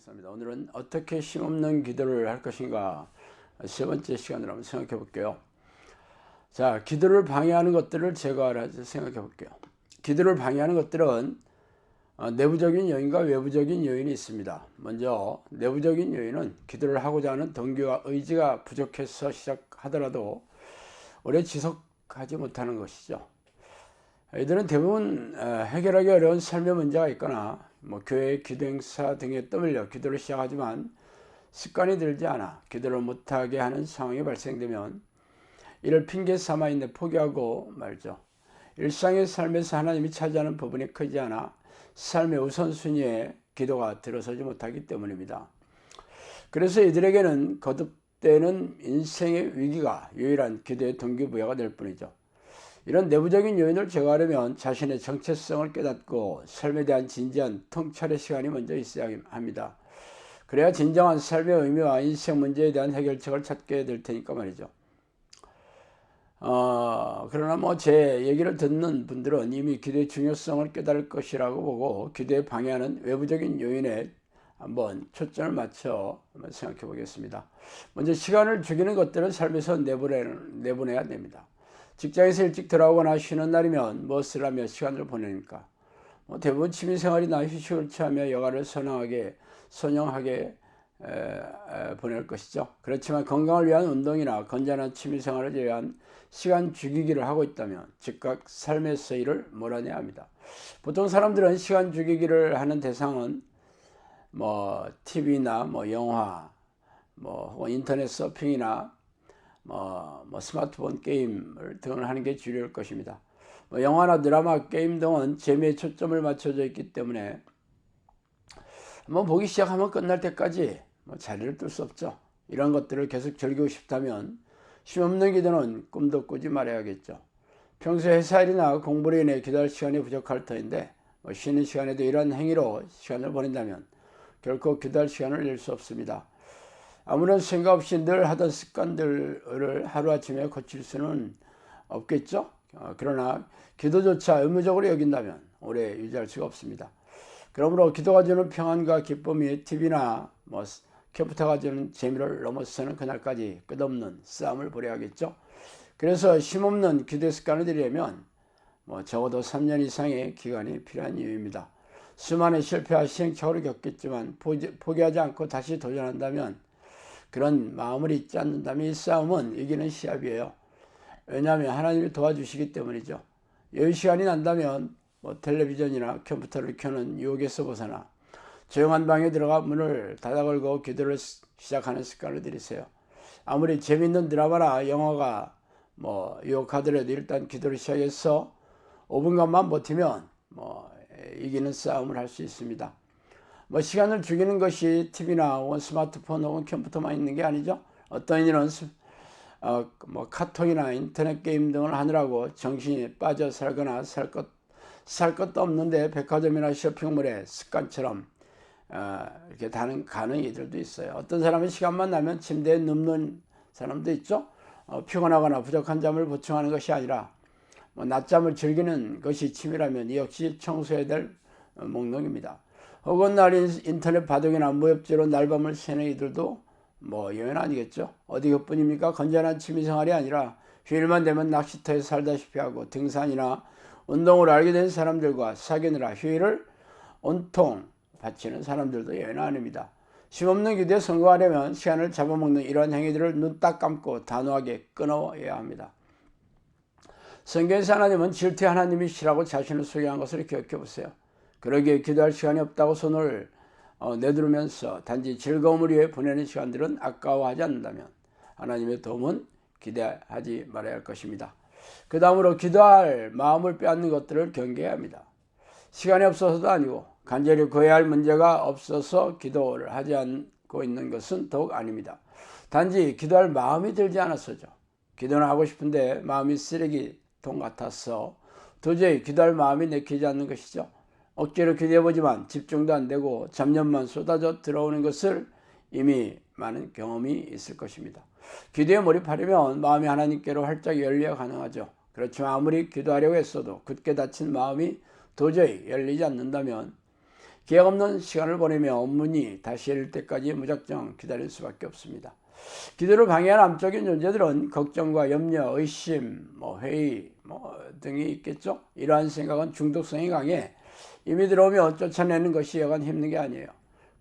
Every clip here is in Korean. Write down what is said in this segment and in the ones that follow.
감사합니다. 오늘은 어떻게 힘없는 기도를 할 것인가 세 번째 시간으로 한번 생각해 볼게요. 자, 기도를 방해하는 것들을 제거하라 생각해 볼게요. 기도를 방해하는 것들은 내부적인 요인과 외부적인 요인이 있습니다. 먼저 내부적인 요인은 기도를 하고자 하는 동기와 의지가 부족해서 시작하더라도 오래 지속하지 못하는 것이죠. 이들은 대부분 해결하기 어려운 삶의 문제가 있거나 교회 기도 행사 등에 떠밀려 기도를 시작하지만 습관이 들지 않아 기도를 못하게 하는 상황이 발생되면 이를 핑계 삼아 있는 포기하고 말죠. 일상의 삶에서 하나님이 차지하는 부분이 크지 않아 삶의 우선순위에 기도가 들어서지 못하기 때문입니다. 그래서 이들에게는 거듭되는 인생의 위기가 유일한 기도의 동기부여가 될 뿐이죠. 이런 내부적인 요인을 제거하려면 자신의 정체성을 깨닫고 삶에 대한 진지한 통찰의 시간이 먼저 있어야 합니다. 그래야 진정한 삶의 의미와 인생 문제에 대한 해결책을 찾게 될 테니까 말이죠. 그러나 제 얘기를 듣는 분들은 이미 기도의 중요성을 깨달을 것이라고 보고 기도에 방해하는 외부적인 요인에 한번 초점을 맞춰 한번 생각해 보겠습니다. 먼저 시간을 죽이는 것들은 삶에서 내보내야 됩니다. 직장에서 일찍 들어오거나 쉬는 날이면 무엇을 하며 시간을 보내니까 대부분 취미생활이나 휴식을 취하며 여가를 선영하게 보낼 것이죠. 그렇지만 건강을 위한 운동이나 건전한 취미생활을 위한 시간 죽이기를 하고 있다면 즉각 삶에서 이를 몰아내야 합니다. 보통 사람들은 시간 죽이기를 하는 대상은 TV나 영화, 혹은 인터넷 서핑이나 스마트폰 게임 등을 하는 게 주류일 것입니다. 영화나 드라마, 게임 등은 재미에 초점을 맞춰져 있기 때문에 보기 시작하면 끝날 때까지 자리를 뜰 수 없죠. 이런 것들을 계속 즐기고 싶다면 힘없는 기도는 꿈도 꾸지 말아야겠죠. 평소 회사 일이나 공부로 인해 기도할 시간이 부족할 터인데 쉬는 시간에도 이런 행위로 시간을 보낸다면 결코 기도할 시간을 낼 수 없습니다. 아무런 생각 없이 늘 하던 습관들을 하루아침에 고칠 수는 없겠죠. 그러나 기도조차 의무적으로 여긴다면 오래 유지할 수가 없습니다. 그러므로 기도가 주는 평안과 기쁨이 TV나 컴퓨터가 주는 재미를 넘어서는 그날까지 끝없는 싸움을 벌여야겠죠. 그래서 힘없는 기도 습관을 들이려면 적어도 3년 이상의 기간이 필요한 이유입니다. 수많은 실패와 시행착오를 겪겠지만 포기하지 않고 다시 도전한다면, 그런 마음을 잊지 않는다면 이 싸움은 이기는 시합이에요. 왜냐하면 하나님이 도와주시기 때문이죠. 여유 시간이 난다면 텔레비전이나 컴퓨터를 켜는 유혹에서 벗어나 조용한 방에 들어가 문을 닫아 걸고 기도를 시작하는 습관을 들이세요. 아무리 재밌는 드라마나 영화가 유혹하더라도 일단 기도를 시작해서 5분간만 버티면 이기는 싸움을 할 수 있습니다. 시간을 죽이는 것이 TV나 스마트폰 혹은 컴퓨터만 있는 게 아니죠. 어떤 이는 카톡이나 인터넷 게임 등을 하느라고 정신이 빠져 살거나 살 것도 없는데 백화점이나 쇼핑몰에 습관처럼 이렇게 가는 이들도 있어요. 어떤 사람은 시간만 나면 침대에 눕는 사람도 있죠. 피곤하거나 부족한 잠을 보충하는 것이 아니라 낮잠을 즐기는 것이 취미라면 이 역시 청소해야 될 목록입니다. 혹은 날 인터넷 바둑이나 무협지로 날밤을 새는 이들도 예외는 아니겠죠. 어디 그뿐입니까? 건전한 취미생활이 아니라 휴일만 되면 낚시터에 살다시피 하고 등산이나 운동을 알게 된 사람들과 사귀느라 휴일을 온통 바치는 사람들도 예외는 아닙니다. 힘없는 기도에 성공하려면 시간을 잡아먹는 이러한 행위들을 눈 딱 감고 단호하게 끊어야 합니다. 성경에서 하나님은 질투의 하나님이시라고 자신을 소개한 것을 기억해 보세요. 그러기에 기도할 시간이 없다고 손을 내두르면서 단지 즐거움을 위해 보내는 시간들은 아까워하지 않는다면 하나님의 도움은 기대하지 말아야 할 것입니다. 그 다음으로 기도할 마음을 빼앗는 것들을 경계해야 합니다. 시간이 없어서도 아니고 간절히 구해야 할 문제가 없어서 기도를 하지 않고 있는 것은 더욱 아닙니다. 단지 기도할 마음이 들지 않아서죠. 기도는 하고 싶은데 마음이 쓰레기통 같아서 도저히 기도할 마음이 내키지 않는 것이죠. 억지로 기도해보지만 집중도 안 되고 잡념만 쏟아져 들어오는 것을 이미 많은 경험이 있을 것입니다. 기도에 몰입하려면 마음이 하나님께로 활짝 열려야 가능하죠. 그렇지만 아무리 기도하려고 했어도 굳게 닫힌 마음이 도저히 열리지 않는다면 기약 없는 시간을 보내며 업문이 다시 열릴 때까지 무작정 기다릴 수밖에 없습니다. 기도를 방해하는 암적인 존재들은 걱정과 염려, 의심, 회의 등이 있겠죠. 이러한 생각은 중독성이 강해 이미 들어오면 쫓아내는 것이 여간 힘든 게 아니에요.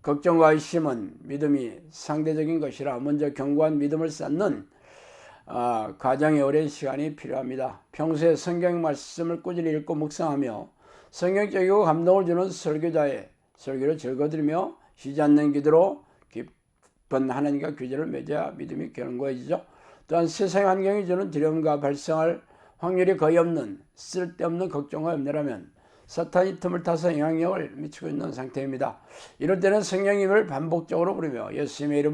걱정과 의심은 믿음이 상대적인 것이라 먼저 견고한 믿음을 쌓는 과정에 오랜 시간이 필요합니다. 평소에 성경 말씀을 꾸준히 읽고 묵상하며 성경적이고 감동을 주는 설교자의 설교를 즐거들으며 쉬지 않는 기도로 깊은 하나님과 교제를 맺어야 믿음이 견고해지죠. 또한 세상 환경이 주는 두려움과 발생할 확률이 거의 없는 쓸데없는 걱정과 염려라면 사탄이 틈을 타서 영향력을 미치고 있는 상태입니다. 이럴 때는 성령님을 반복적으로 부르며 예수님의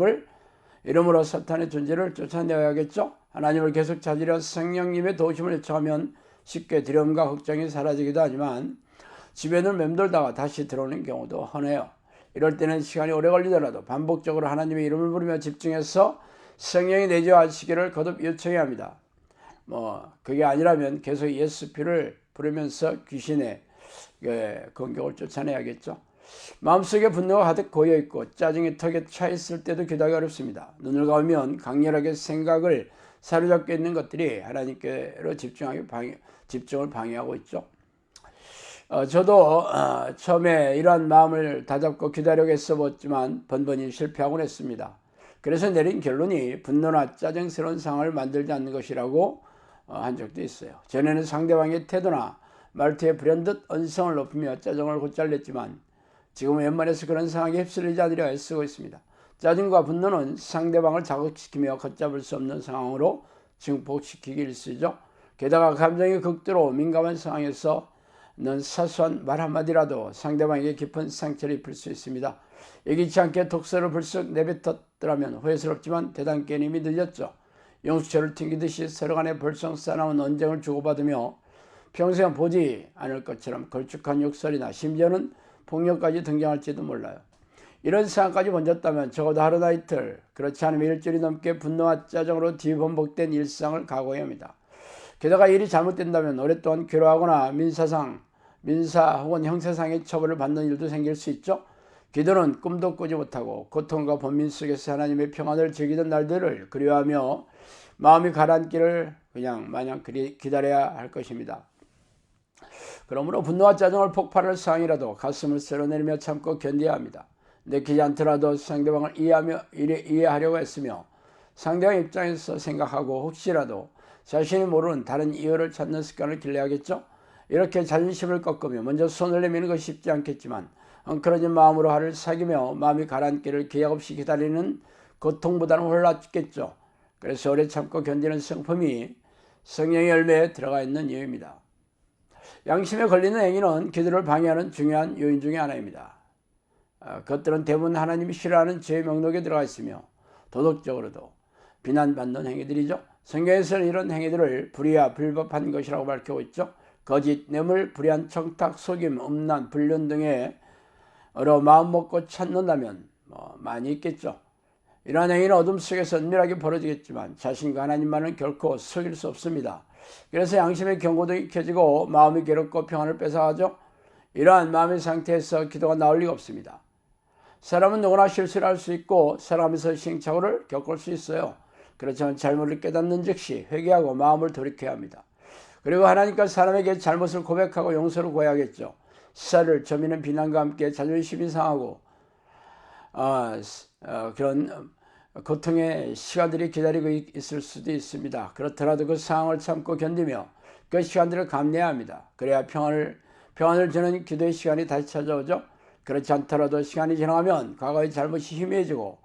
이름으로 사탄의 존재를 쫓아내야겠죠. 하나님을 계속 찾으려 성령님의 도우심을 요청하면 쉽게 두려움과 걱정이 사라지기도 하지만 집에는 맴돌다가 다시 들어오는 경우도 흔해요. 이럴 때는 시간이 오래 걸리더라도 반복적으로 하나님의 이름을 부르며 집중해서 성령이 내주하시기를 거듭 요청해야 합니다. 그게 아니라면 계속 예수 피를 부르면서 귀신의 공격을 쫓아내야겠죠. 마음속에 분노가 가득 고여있고 짜증이 턱에 차있을 때도 기도하기 어렵습니다. 눈을 감으면 강렬하게 생각을 사로잡고 있는 것들이 하나님께로 집중을 방해하고 있죠. 저도 처음에 이러한 마음을 다잡고 기다리려고 애써봤지만 번번이 실패하곤 했습니다. 그래서 내린 결론이 분노나 짜증스러운 상황을 만들지 않는 것이라고 한 적도 있어요. 전에는 상대방의 태도나 말투에 불현듯 언성을 높이며 짜증을 곧잘 냈지만 지금은 웬만해서 그런 상황에 휩쓸리지 않으려 애쓰고 있습니다. 짜증과 분노는 상대방을 자극시키며 걷잡을 수 없는 상황으로 증폭시키기 일쑤죠. 게다가 감정이 극도로 민감한 상황에서는 사소한 말 한마디라도 상대방에게 깊은 상처를 입힐 수 있습니다. 예기치 않게 독서를 불쑥 내뱉었더라면 후회스럽지만 대단께 이미 늦었죠. 용수철을 튕기듯이 서로 간에 벌써 쌓아놓은 언쟁을 주고받으며 평생 보지 않을 것처럼 걸쭉한 욕설이나 심지어는 폭력까지 등장할지도 몰라요. 이런 상황까지 번졌다면 적어도 하루나 이틀, 그렇지 않으면 일주일이 넘게 분노와 짜증으로 뒤번복된 일상을 각오해야 합니다. 게다가 일이 잘못된다면 오랫동안 괴로워하거나 민사 혹은 형사상의 처벌을 받는 일도 생길 수 있죠. 기도는 꿈도 꾸지 못하고 고통과 번민 속에서 하나님의 평안을 즐기던 날들을 그리워하며 마음이 가라앉기를 그냥 마냥 기다려야 할 것입니다. 그러므로 분노와 짜증을 폭발할 상황이라도 가슴을 쓸어내리며 참고 견뎌야 합니다. 내키지 않더라도 상대방을 이해하려고 했으며 상대방 입장에서 생각하고 혹시라도 자신이 모르는 다른 이유를 찾는 습관을 길러야겠죠. 이렇게 자존심을 꺾으며 먼저 손을 내미는 것이 쉽지 않겠지만 엉클어진 마음으로 하루를 사귀며 마음이 가라앉기를 기약 없이 기다리는 고통보다는 훨 낫겠죠. 그래서 오래 참고 견디는 성품이 성령의 열매에 들어가 있는 이유입니다. 양심에 걸리는 행위는 기도를 방해하는 중요한 요인 중에 하나입니다. 그것들은 대부분 하나님이 싫어하는 죄의 명록에 들어가 있으며 도덕적으로도 비난받는 행위들이죠. 성경에서는 이런 행위들을 불의와 불법한 것이라고 밝히고 있죠. 거짓, 뇌물, 불의한 청탁, 속임, 음란, 불륜 등의 여러 마음 먹고 찾는다면 많이 있겠죠. 이러한 행위는 어둠 속에서 은밀하게 벌어지겠지만 자신과 하나님만은 결코 속일 수 없습니다. 그래서 양심의 경고등이 켜지고 마음이 괴롭고 평안을 뺏어가죠. 이러한 마음의 상태에서 기도가 나올 리가 없습니다. 사람은 누구나 실수를 할 수 있고 살아가면서 시행착오를 겪을 수 있어요. 그렇지만 잘못을 깨닫는 즉시 회개하고 마음을 돌이켜야 합니다. 그리고 하나님과 사람에게 잘못을 고백하고 용서를 구해야겠죠. 시사를 저미는 비난과 함께 자존심이 상하고 그런 고통의 시간들이 기다리고 있을 수도 있습니다. 그렇더라도 그 상황을 참고 견디며 그 시간들을 감내해야 합니다. 그래야 평안을 주는 기도의 시간이 다시 찾아오죠. 그렇지 않더라도 시간이 지나가면 과거의 잘못이 희미해지고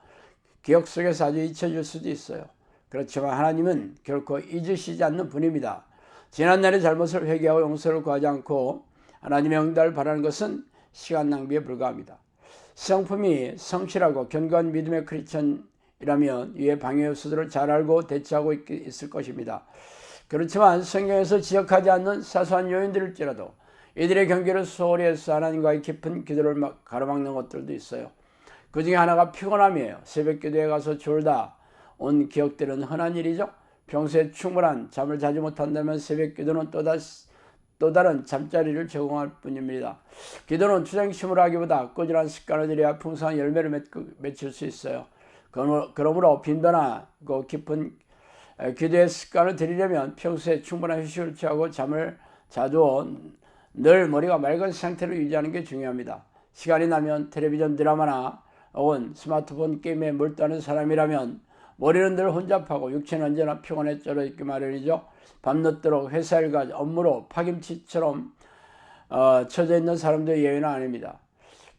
기억 속에서 아주 잊혀질 수도 있어요. 그렇지만 하나님은 결코 잊으시지 않는 분입니다. 지난날의 잘못을 회개하고 용서를 구하지 않고 하나님의 응답을 바라는 것은 시간 낭비에 불과합니다. 성품이 성실하고 견고한 믿음의 크리스천이라면 이에 방해 요소들을 잘 알고 대처하고 있을 것입니다. 그렇지만 성경에서 지적하지 않는 사소한 요인들일지라도 이들의 경계를 소홀히 해서 하나님과의 깊은 기도를 가로막는 것들도 있어요. 그 중에 하나가 피곤함이에요. 새벽 기도에 가서 졸다 온 기억들은 흔한 일이죠. 평소에 충분한 잠을 자지 못한다면 새벽 기도는 또 다른 잠자리를 제공할 뿐입니다. 기도는 투쟁심으로 하기보다 꾸준한 습관을 들여야 풍성한 열매를 맺을 수 있어요. 그러므로 빈번하고 깊은 기도의 습관을 들이려면 평소에 충분한 휴식을 취하고 잠을 자주 늘 머리가 맑은 상태로 유지하는 게 중요합니다. 시간이 나면 텔레비전 드라마나 혹은 스마트폰 게임에 몰두하는 사람이라면 머리는 늘 혼잡하고 육체는 언제나 피곤에 쩔어 있기 마련이죠. 밤늦도록 회사 일과 업무로 파김치처럼 처져 있는 사람도 예외는 아닙니다.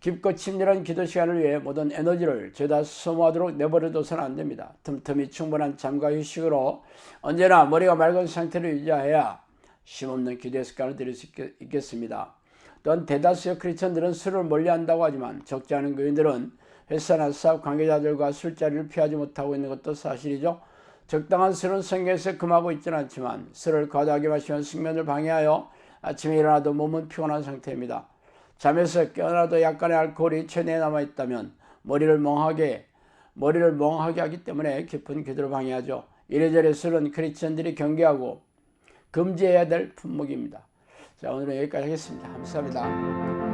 깊고 친밀한 기도 시간을 위해 모든 에너지를 죄다 소모하도록 내버려둬서는 안 됩니다. 틈틈이 충분한 잠과 휴식으로 언제나 머리가 맑은 상태를 유지해야 쉼없는 기도의 습관을 들일 수 있겠습니다. 또한 대다수의 크리스천들은 술을 멀리한다고 하지만 적지 않은 교인들은 회사나 사업 관계자들과 술자리를 피하지 못하고 있는 것도 사실이죠. 적당한 술은 성경에서 금하고 있지는 않지만 술을 과다하게 마시면 숙면을 방해하여 아침에 일어나도 몸은 피곤한 상태입니다. 잠에서 깨어나도 약간의 알코올이 체내에 남아있다면 머리를 멍하게 하기 때문에 깊은 기도를 방해하죠. 이래저래 술은 크리스천들이 경계하고 금지해야 될 품목입니다. 자, 오늘은 여기까지 하겠습니다. 감사합니다.